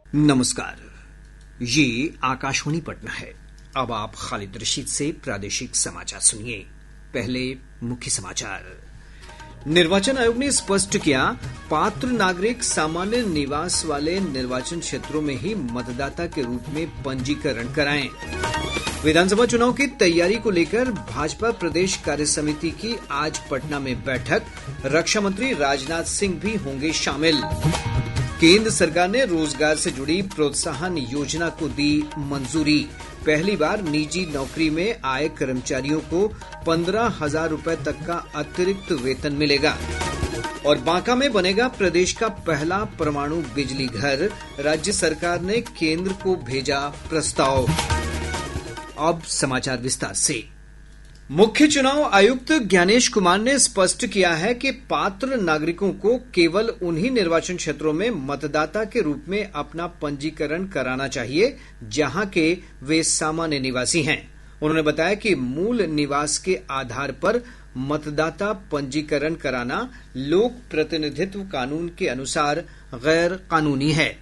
नमस्कार, ये आकाशवाणी पटना है। अब आप खालिद रशीद से प्रादेशिक समाचार सुनिए। पहले मुख्य समाचार। निर्वाचन आयोग ने स्पष्ट किया, पात्र नागरिक सामान्य निवास वाले निर्वाचन क्षेत्रों में ही मतदाता के रूप में पंजीकरण कराएं। विधानसभा चुनाव की तैयारी को लेकर भाजपा प्रदेश कार्य समिति की आज पटना में बैठक। रक्षा मंत्री राजनाथ सिंह भी होंगे शामिल। केंद्र सरकार ने रोजगार से जुड़ी प्रोत्साहन योजना को दी मंजूरी। पहली बार निजी नौकरी में आए कर्मचारियों को 15,000 रुपए तक का अतिरिक्त वेतन मिलेगा। और बांका में बनेगा प्रदेश का पहला परमाणु बिजली घर। राज्य सरकार ने केंद्र को भेजा प्रस्ताव। अब समाचार विस्तार से। मुख्य चुनाव आयुक्त ज्ञानेश कुमार ने स्पष्ट किया है कि पात्र नागरिकों को केवल उन्हीं निर्वाचन क्षेत्रों में मतदाता के रूप में अपना पंजीकरण कराना चाहिए जहां के वे सामान्य निवासी हैं। उन्होंने बताया कि मूल निवास के आधार पर मतदाता पंजीकरण कराना लोक प्रतिनिधित्व कानून के अनुसार गैर कानूनी है।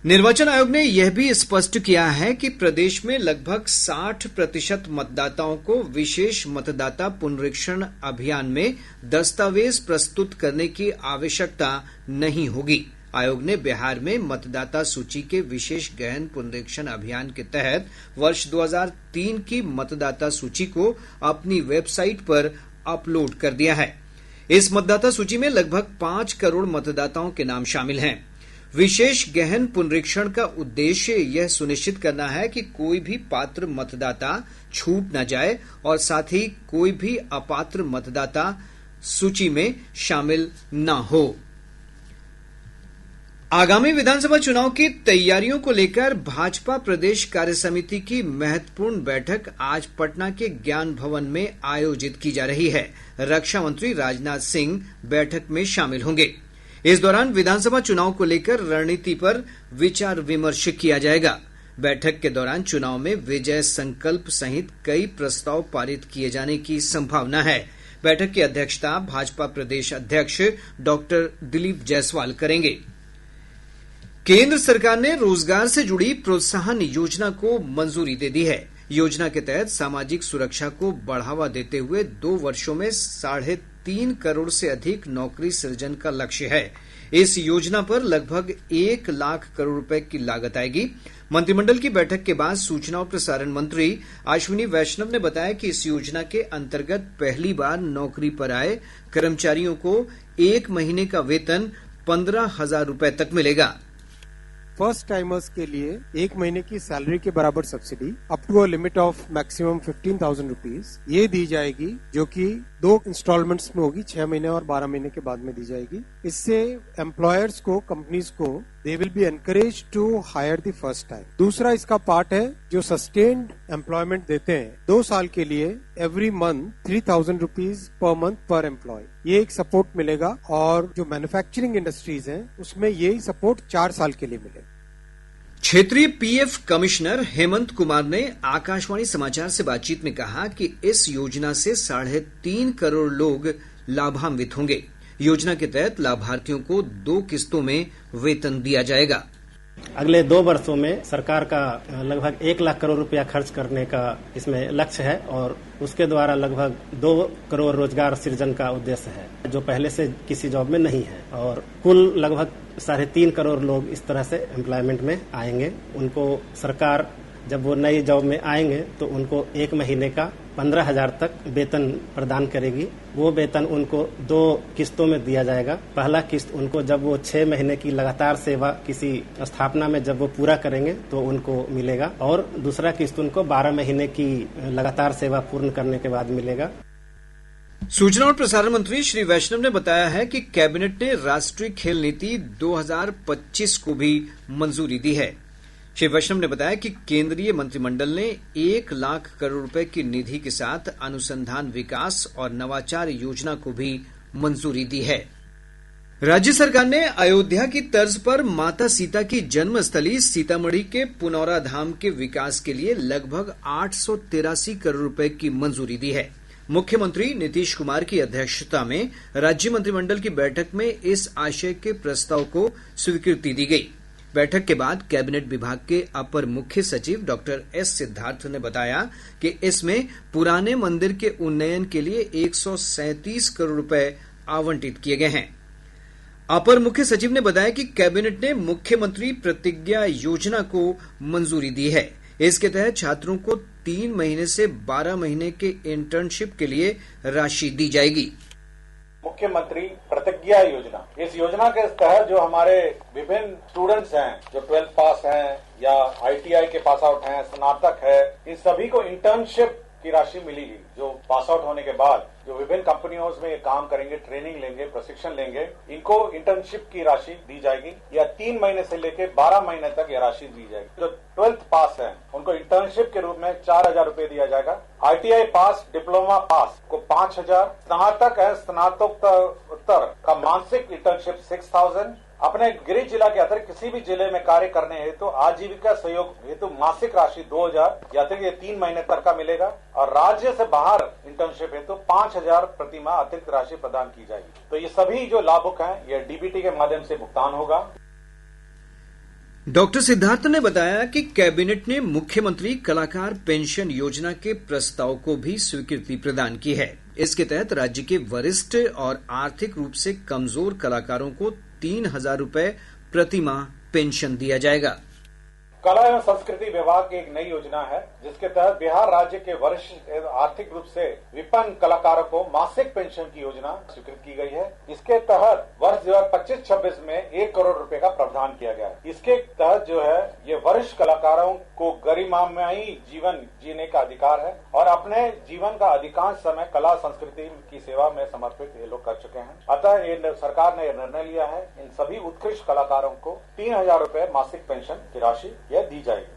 निर्वाचन आयोग ने यह भी स्पष्ट किया है कि प्रदेश में लगभग 60% मतदाताओं को विशेष मतदाता पुनरीक्षण अभियान में दस्तावेज प्रस्तुत करने की आवश्यकता नहीं होगी। आयोग ने बिहार में मतदाता सूची के विशेष गहन पुनरीक्षण अभियान के तहत वर्ष 2003 की मतदाता सूची को अपनी वेबसाइट पर अपलोड कर दिया है। इस मतदाता सूची में लगभग 5 करोड़ मतदाताओं के नाम शामिल हैं। विशेष गहन पुनरीक्षण का उद्देश्य यह सुनिश्चित करना है कि कोई भी पात्र मतदाता छूट न जाए और साथ ही कोई भी अपात्र मतदाता सूची में शामिल न हो। आगामी विधानसभा चुनाव की तैयारियों को लेकर भाजपा प्रदेश कार्य समिति की महत्वपूर्ण बैठक आज पटना के ज्ञान भवन में आयोजित की जा रही है। रक्षा मंत्री राजनाथ सिंह बैठक में शामिल होंगे। इस दौरान विधानसभा चुनाव को लेकर रणनीति पर विचार विमर्श किया जाएगा। बैठक के दौरान चुनाव में विजय संकल्प सहित कई प्रस्ताव पारित किए जाने की संभावना है। बैठक की अध्यक्षता भाजपा प्रदेश अध्यक्ष डॉक्टर दिलीप जायसवाल करेंगे। केंद्र सरकार ने रोजगार से जुड़ी प्रोत्साहन योजना को मंजूरी दे दी है। योजना के तहत सामाजिक सुरक्षा को बढ़ावा देते हुए 2 वर्षों में 3.5 करोड़ से अधिक नौकरी सृजन का लक्ष्य है। इस योजना पर लगभग 1 लाख करोड़ रुपए की लागत आएगी। मंत्रिमंडल की बैठक के बाद सूचना और प्रसारण मंत्री अश्विनी वैष्णव ने बताया कि इस योजना के अंतर्गत पहली बार नौकरी पर आए कर्मचारियों को 1 महीने का वेतन 15,000 रुपए तक मिलेगा। फर्स्ट टाइमर्स के लिए 1 महीने की सैलरी के बराबर subsidy up to a limit of maximum 15,000 rupees ये दी जाएगी, जो कि 2 इंस्टॉलमेंट्स में होगी, 6 महीने और 12 महीने के बाद में दी जाएगी। इससे एम्प्लॉयर्स को, कंपनीज को they will be encourage to hire the first time. दूसरा इसका पार्ट है जो सस्टेन्ड एम्प्लॉयमेंट देते हैं 2 साल के लिए, every month 3,000 rupees per month पर एम्प्लॉय, ये एक सपोर्ट मिलेगा। और जो मैन्युफैक्चरिंग इंडस्ट्रीज हैं उसमें यही सपोर्ट 4 साल के लिए मिलेगा। क्षेत्रीय पीएफ कमिश्नर हेमंत कुमार ने आकाशवाणी समाचार से बातचीत में कहा कि इस योजना से 3.5 करोड़ लोग लाभान्वित होंगे। योजना के तहत लाभार्थियों को 2 किस्तों में वेतन दिया जाएगा। अगले 2 वर्षों में सरकार का लगभग 1 लाख करोड़ रुपया खर्च करने का इसमें लक्ष्य है और उसके द्वारा लगभग 2 करोड़ रोजगार सृजन का उद्देश्य है, जो पहले से किसी जॉब में नहीं है। और कुल लगभग 3.5 करोड़ लोग इस तरह से एम्प्लॉयमेंट में आएंगे। उनको सरकार जब वो नई जॉब में आएंगे तो उनको 1 महीने का 15,000 तक वेतन प्रदान करेगी। वो वेतन उनको 2 किस्तों में दिया जाएगा। पहला किस्त उनको जब वो 6 महीने की लगातार सेवा किसी स्थापना में जब वो पूरा करेंगे तो उनको मिलेगा, और दूसरा किस्त उनको 12 महीने की लगातार सेवा पूर्ण करने के बाद मिलेगा। सूचना और प्रसारण मंत्री श्री वैष्णव ने बताया है कि कैबिनेट ने राष्ट्रीय खेल नीति 2025 को भी मंजूरी दी है। श्री वैष्णव ने बताया कि केंद्रीय मंत्रिमंडल ने 1 लाख करोड़ रुपए की निधि के साथ अनुसंधान, विकास और नवाचार योजना को भी मंजूरी दी है। राज्य सरकार ने अयोध्या की तर्ज पर माता सीता की जन्मस्थली सीतामढ़ी के पुनौरा धाम के विकास के लिए लगभग 883 करोड़ रुपए की मंजूरी दी है। मुख्यमंत्री नीतीश कुमार की अध्यक्षता में राज्य मंत्रिमंडल की बैठक में इस आशय के प्रस्ताव को स्वीकृति दी गई। बैठक के बाद कैबिनेट विभाग के अपर मुख्य सचिव डॉक्टर एस सिद्धार्थ ने बताया कि इसमें पुराने मंदिर के उन्नयन के लिए 137 करोड़ रुपए आवंटित किए गए हैं। अपर मुख्य सचिव ने बताया कि कैबिनेट ने मुख्यमंत्री प्रतिज्ञा योजना को मंजूरी दी है। इसके तहत छात्रों को 3 महीने से 12 महीने के इंटर्नशिप के लिए राशि दी जाएगी। मुख्यमंत्री प्रतिज्ञा योजना, इस योजना के तहत जो हमारे विभिन्न स्टूडेंट्स हैं, जो 12th पास हैं या ITI के पास आउट हैं, स्नातक है, इन सभी को इंटर्नशिप की राशि मिलेगी। जो पास आउट होने के बाद जो विभिन्न कंपनियों में ये काम करेंगे, ट्रेनिंग लेंगे, प्रशिक्षण लेंगे, इनको इंटर्नशिप की राशि दी जाएगी या 3 महीने से लेकर 12 महीने तक ये राशि दी जाएगी। जो 12th पास है उनको इंटर्नशिप के रूप में 4,000 रुपए दिया जाएगा। ITI पास, डिप्लोमा पास को 5,000, स्नातक है, स्नातकोत्तर का मासिक इंटर्नशिप 6,000। अपने गृह जिला के अतिरिक्त किसी भी जिले में कार्य करने हेतु तो आजीविका सहयोग हेतु मासिक राशि 2,000 या ये 3 महीने तक का मिलेगा और राज्य से बाहर इंटर्नशिप हेतु 5,000 प्रति माह अतिरिक्त राशि प्रदान की जाएगी। तो ये सभी जो लाभुक हैं ये DBT के माध्यम से भुगतान होगा। डॉक्टर सिद्धार्थ ने बताया कि कैबिनेट ने मुख्यमंत्री कलाकार पेंशन योजना के प्रस्ताव को भी स्वीकृति प्रदान की है। इसके तहत राज्य के वरिष्ठ और आर्थिक रूप से कमजोर कलाकारों को 3,000 रुपए प्रति माह पेंशन दिया जाएगा। कला एवं संस्कृति विभाग की एक नई योजना है जिसके तहत बिहार राज्य के वरिष्ठ आर्थिक रूप से विपन्न कलाकारों को मासिक पेंशन की योजना स्वीकृत की गई है। इसके तहत वर्ष 2025-26 में 1 करोड़ रुपए का प्रावधान किया गया है। इसके तहत जो है ये वरिष्ठ कलाकारों को गरिमामयी जीवन जीने का अधिकार है और अपने जीवन का अधिकांश समय कला संस्कृति की सेवा में समर्पित ये लोग कर चुके हैं। अतः ये सरकार ने निर्णय लिया है इन सभी उत्कृष्ट कलाकारों को 3,000 रुपए मासिक पेंशन की राशि दी जाएगी।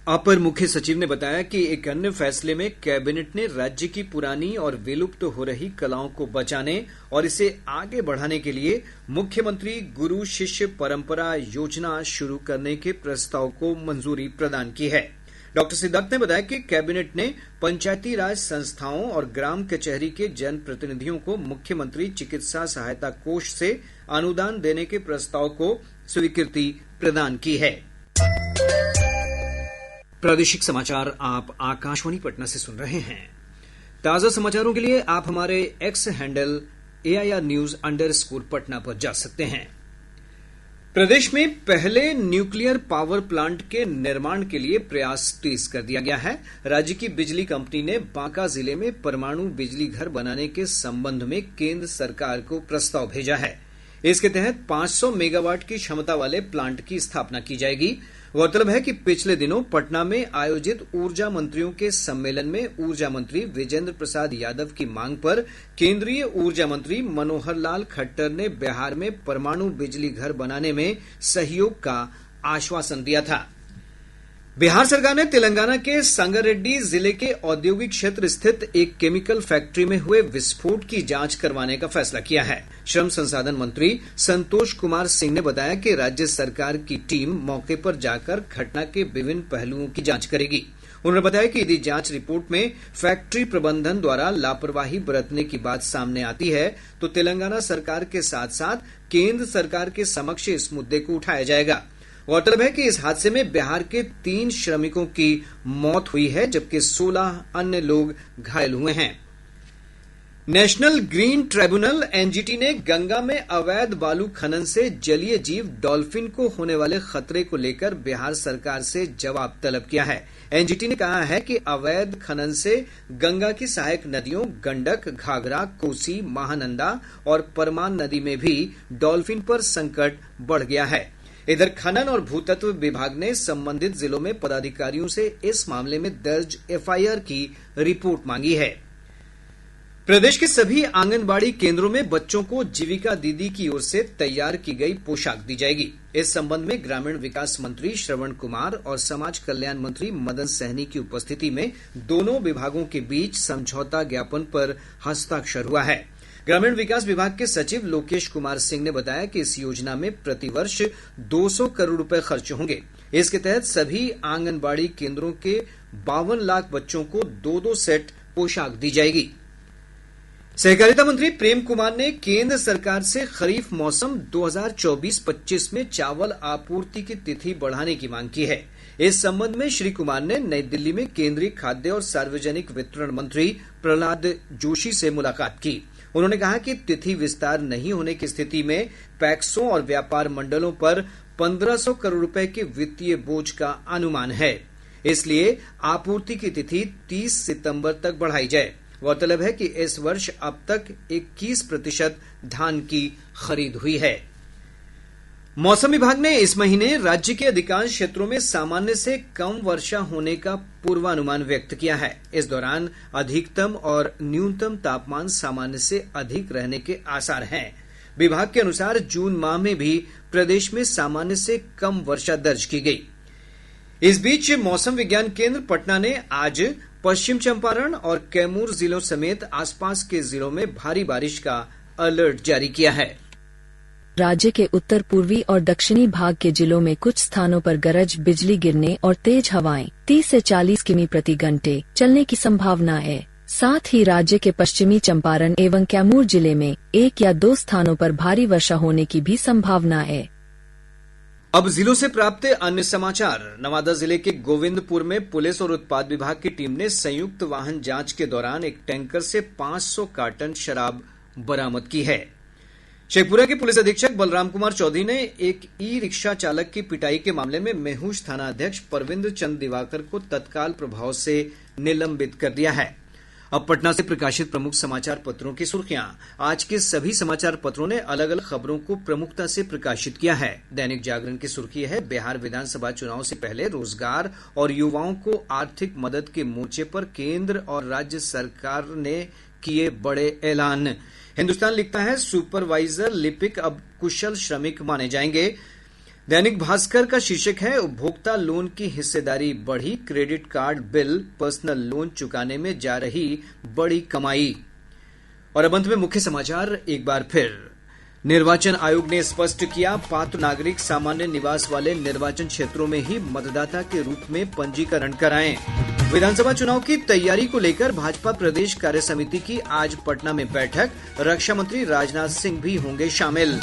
अपर मुख्य सचिव ने बताया कि एक अन्य फैसले में कैबिनेट ने राज्य की पुरानी और विलुप्त हो रही कलाओं को बचाने और इसे आगे बढ़ाने के लिए मुख्यमंत्री गुरु शिष्य परंपरा योजना शुरू करने के प्रस्ताव को मंजूरी प्रदान की है। डॉक्टर सिद्धार्थ ने बताया कि कैबिनेट ने पंचायती राज संस्थाओं और ग्राम कचहरी के जनप्रतिनिधियों को मुख्यमंत्री चिकित्सा सहायता कोष से अनुदान देने के प्रस्ताव को स्वीकृति प्रदान की है। प्रादेशिक समाचार आप आकाशवाणी पटना से सुन रहे हैं। ताजा समाचारों के लिए आप हमारे एक्स हैंडल AIR_News_ पर जा सकते हैं। प्रदेश में पहले न्यूक्लियर पावर प्लांट के निर्माण के लिए प्रयास तेज कर दिया गया है। राज्य की बिजली कंपनी ने बांका जिले में परमाणु बिजली घर बनाने के संबंध में केंद्र सरकार को प्रस्ताव भेजा है। इसके तहत 500 मेगावाट की क्षमता वाले प्लांट की स्थापना की जाएगी। गौरतलब है कि पिछले दिनों पटना में आयोजित ऊर्जा मंत्रियों के सम्मेलन में ऊर्जा मंत्री विजेंद्र प्रसाद यादव की मांग पर केंद्रीय ऊर्जा मंत्री मनोहर लाल खट्टर ने बिहार में परमाणु बिजली घर बनाने में सहयोग का आश्वासन दिया था। बिहार सरकार ने तेलंगाना के संगारेड्डी जिले के औद्योगिक क्षेत्र स्थित एक केमिकल फैक्ट्री में हुए विस्फोट की जांच करवाने का फैसला किया है। श्रम संसाधन मंत्री संतोष कुमार सिंह ने बताया कि राज्य सरकार की टीम मौके पर जाकर घटना के विभिन्न पहलुओं की जांच करेगी। उन्होंने बताया कि यदि जांच रिपोर्ट में फैक्ट्री प्रबंधन द्वारा लापरवाही बरतने की बात सामने आती है तो तेलंगाना सरकार के साथ साथ केंद्र सरकार के समक्ष इस मुद्दे को उठाया जाएगा। गौरतलब है कि इस हादसे में बिहार के 3 श्रमिकों की मौत हुई है जबकि 16 अन्य लोग घायल हुए हैं। नेशनल ग्रीन ट्राइब्यूनल NGT ने गंगा में अवैध बालू खनन से जलीय जीव डॉल्फिन को होने वाले खतरे को लेकर बिहार सरकार से जवाब तलब किया है। NGT ने कहा है कि अवैध खनन से गंगा की सहायक नदियों गंडक, घाघरा, कोसी, महानंदा और परमान नदी में भी डॉल्फिन पर संकट बढ़ गया है। इधर खनन और भूतत्व विभाग ने संबंधित जिलों में पदाधिकारियों से इस मामले में दर्ज FIR की रिपोर्ट मांगी है। प्रदेश के सभी आंगनबाड़ी केंद्रों में बच्चों को जीविका दीदी की ओर से तैयार की गई पोशाक दी जाएगी। इस संबंध में ग्रामीण विकास मंत्री श्रवण कुमार और समाज कल्याण मंत्री मदन सहनी की उपस्थिति में दोनों विभागों के बीच समझौता ज्ञापन पर हस्ताक्षर हुआ है। ग्रामीण विकास विभाग के सचिव लोकेश कुमार सिंह ने बताया कि इस योजना में प्रतिवर्ष 200 करोड़ रुपए खर्च होंगे। इसके तहत सभी आंगनबाड़ी केंद्रों के 52 लाख बच्चों को 2-2 सेट पोशाक दी जाएगी। सहकारिता मंत्री प्रेम कुमार ने केंद्र सरकार से खरीफ मौसम 2024-25 में चावल आपूर्ति की तिथि बढ़ाने की मांग की है। इस संबंध में श्री कुमार ने नई दिल्ली में केंद्रीय खाद्य और सार्वजनिक वितरण मंत्री प्रहलाद जोशी से मुलाकात की। उन्होंने कहा कि तिथि विस्तार नहीं होने की स्थिति में पैक्सों और व्यापार मंडलों पर 1500 करोड़ रुपए के वित्तीय बोझ का अनुमान है, इसलिए आपूर्ति की तिथि 30 सितंबर तक बढ़ाई जाए। गौरतलब है कि इस वर्ष अब तक 21% धान की खरीद हुई है। मौसम विभाग ने इस महीने राज्य के अधिकांश क्षेत्रों में सामान्य से कम वर्षा होने का पूर्वानुमान व्यक्त किया है। इस दौरान अधिकतम और न्यूनतम तापमान सामान्य से अधिक रहने के आसार हैं। विभाग के अनुसार जून माह में भी प्रदेश में सामान्य से कम वर्षा दर्ज की गई। इस बीच मौसम विज्ञान केंद्र पटना ने आज पश्चिम चंपारण और कैमूर जिलों समेत आसपास के जिलों में भारी बारिश का अलर्ट जारी किया है। राज्य के उत्तर पूर्वी और दक्षिणी भाग के जिलों में कुछ स्थानों पर गरज बिजली गिरने और तेज हवाएं 30 से 40 किमी प्रति घंटे चलने की संभावना है। साथ ही राज्य के पश्चिमी चंपारण एवं कैमूर जिले में 1 या 2 स्थानों पर भारी वर्षा होने की भी संभावना है। अब जिलों से प्राप्त अन्य समाचार। नवादा जिले के गोविंदपुर में पुलिस और उत्पाद विभाग की टीम ने संयुक्त वाहन जांच के दौरान एक टैंकर से 500 कार्टन शराब बरामद की है। शेखपुरा के पुलिस अधीक्षक बलराम कुमार चौधरी ने एक ई रिक्शा चालक की पिटाई के मामले में मेहुष थाना अध्यक्ष परविंद्र चंद दिवाकर को तत्काल प्रभाव से निलंबित कर दिया है। अब पटना से प्रकाशित प्रमुख समाचार पत्रों की सुर्खियां। आज के सभी समाचार पत्रों ने अलग अलग खबरों को प्रमुखता से प्रकाशित किया है। दैनिक जागरण की सुर्खी है, बिहार विधानसभा चुनाव से पहले रोजगार और युवाओं को आर्थिक मदद के मोर्चे पर केंद्र और राज्य सरकार ने किए बड़े ऐलान। हिन्दुस्तान लिखता है, सुपरवाइजर लिपिक अब कुशल श्रमिक माने जाएंगे। दैनिक भास्कर का शीर्षक है, उपभोक्ता लोन की हिस्सेदारी बढ़ी, credit card, bill, personal loan चुकाने में जा रही बड़ी कमाई। और अब अंत में मुख्य समाचार एक बार फिर। निर्वाचन आयोग ने स्पष्ट किया, पात्र नागरिक सामान्य निवास वाले निर्वाचन क्षेत्रों में ही मतदाता के रूप में पंजीकरण कराएं। विधानसभा चुनाव की तैयारी को लेकर भाजपा प्रदेश कार्य समिति की आज पटना में बैठक, रक्षा मंत्री राजनाथ सिंह भी होंगे शामिल।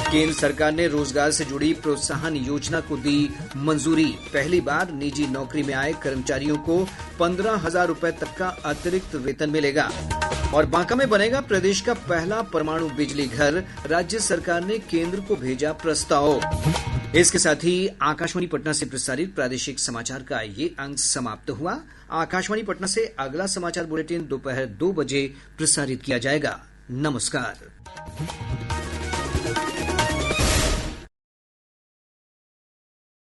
केंद्र सरकार ने रोजगार से जुड़ी प्रोत्साहन योजना को दी मंजूरी। पहली बार निजी नौकरी में आए कर्मचारियों को 15,000 रुपए तक का अतिरिक्त वेतन मिलेगा। और बांका में बनेगा प्रदेश का पहला परमाणु बिजली घर, राज्य सरकार ने केंद्र को भेजा प्रस्ताव। इसके साथ ही आकाशवाणी पटना से प्रसारित प्रादेशिक समाचार का ये अंक समाप्त हुआ। आकाशवाणी पटना से अगला समाचार बुलेटिन दोपहर 2 बजे प्रसारित किया जाएगा। नमस्कार।